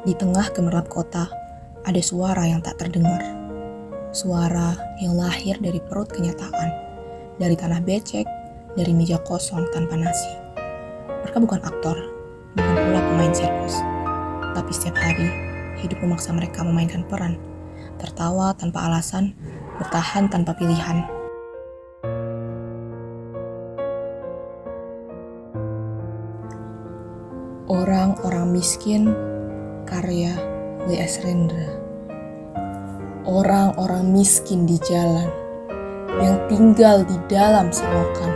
Di tengah gemerlap kota, ada suara yang tak terdengar. Suara yang lahir dari perut kenyataan, dari tanah becek, dari meja kosong tanpa nasi. Mereka bukan aktor, bukan pula pemain sirkus. Tapi setiap hari, hidup memaksa mereka memainkan peran. Tertawa tanpa alasan, bertahan tanpa pilihan. Orang-orang miskin, karya W.S. Rendra. Orang-orang miskin di jalan, yang tinggal di dalam selokan,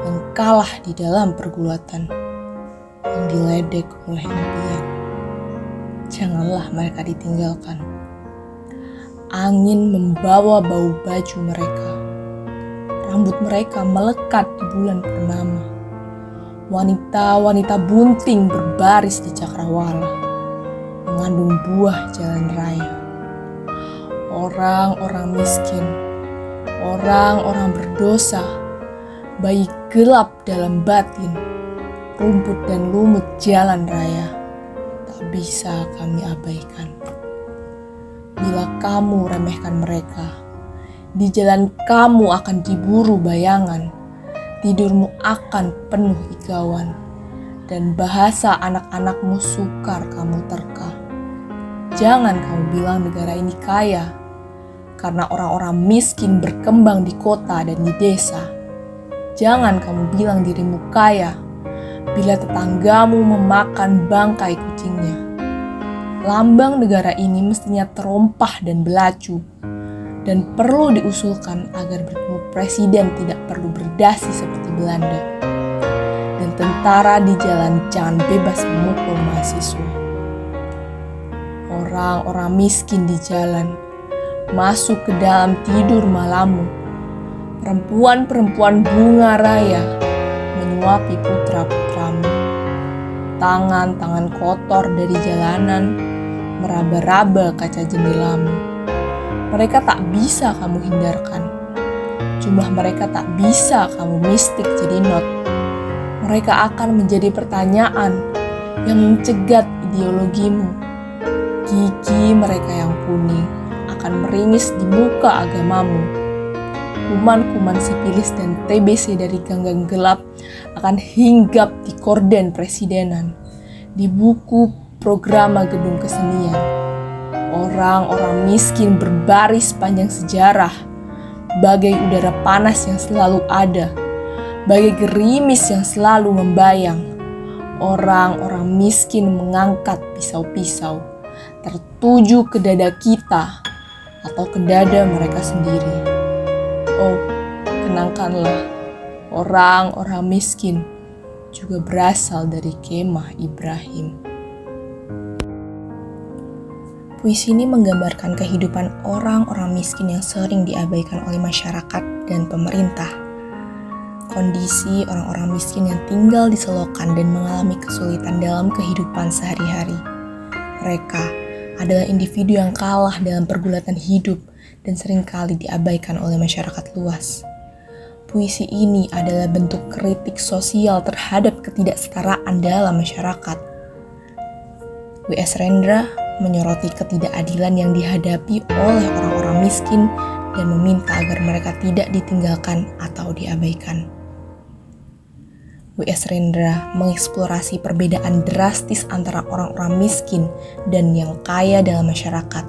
yang kalah di dalam pergulatan, yang diledek oleh impian. Janganlah mereka ditinggalkan. Angin membawa bau baju mereka. Rambut mereka melekat di bulan purnama. Wanita-wanita bunting berbaris di cakrawala, mengandung buah jalan raya. Orang-orang miskin, orang-orang berdosa, bayi gelap dalam batin, rumput dan lumut jalan raya, tak bisa kami abaikan. Bila kamu remehkan mereka, di jalan kamu akan diburu bayangan, tidurmu akan penuh igauan, dan bahasa anak-anakmu sukar kamu terka. Jangan kamu bilang negara ini kaya, karena orang-orang miskin berkembang di kota dan di desa. Jangan kamu bilang dirimu kaya, bila tetanggamu memakan bangkai kucingnya. Lambang negara ini mestinya terompah dan belacu, dan perlu diusulkan agar bertemu presiden tidak perlu berdasi seperti Belanda. Dan tentara di jalan jangan bebas memukul mahasiswa. Orang-orang miskin di jalan masuk ke dalam tidur malammu. Perempuan-perempuan bunga raya menyuapi putra-putramu. Tangan-tangan kotor dari jalanan meraba-raba kaca jendelamu. Mereka tak bisa kamu hindarkan. Jumlah mereka tak bisa kamu mistik jadi not. Mereka akan menjadi pertanyaan yang mencegat ideologimu. Gigi mereka yang kuning akan meringis di muka agamamu. Kuman-kuman sipilis dan TBC dari gang-gang gelap akan hinggap di korden presidenan, di buku programa gedung kesenian. Orang-orang miskin berbaris panjang sejarah, bagai udara panas yang selalu ada, bagai gerimis yang selalu membayang. Orang-orang miskin mengangkat pisau-pisau, tertuju ke dada kita atau ke dada mereka sendiri. Oh, kenangkanlah, orang-orang miskin juga berasal dari kemah Ibrahim. Puisi ini menggambarkan kehidupan orang-orang miskin yang sering diabaikan oleh masyarakat dan pemerintah. Kondisi orang-orang miskin yang tinggal di selokan dan mengalami kesulitan dalam kehidupan sehari-hari. Mereka adalah individu yang kalah dalam pergulatan hidup dan seringkali diabaikan oleh masyarakat luas. Puisi ini adalah bentuk kritik sosial terhadap ketidaksetaraan dalam masyarakat. W.S. Rendra menyoroti ketidakadilan yang dihadapi oleh orang-orang miskin dan meminta agar mereka tidak ditinggalkan atau diabaikan. W.S. Rendra mengeksplorasi perbedaan drastis antara orang-orang miskin dan yang kaya dalam masyarakat.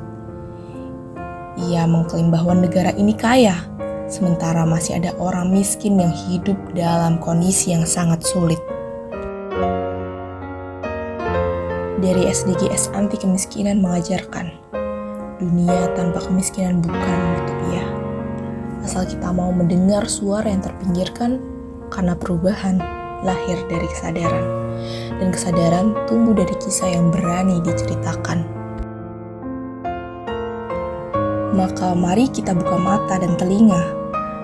Ia mengklaim bahwa negara ini kaya, sementara masih ada orang miskin yang hidup dalam kondisi yang sangat sulit. Dari SDGs anti kemiskinan mengajarkan, dunia tanpa kemiskinan bukan utopia. Asal kita mau mendengar suara yang terpinggirkan, karena perubahan lahir dari kesadaran, dan kesadaran tumbuh dari kisah yang berani diceritakan. Maka mari kita buka mata dan telinga.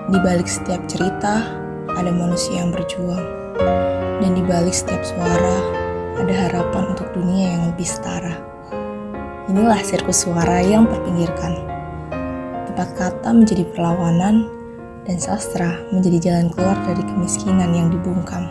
Di balik setiap cerita ada manusia yang berjuang, dan di balik setiap suara ada harapan untuk dunia yang lebih setara. Inilah sirkus suara yang terpinggirkan. Tepat kata menjadi perlawanan, dan sastra menjadi jalan keluar dari kemiskinan yang dibungkam.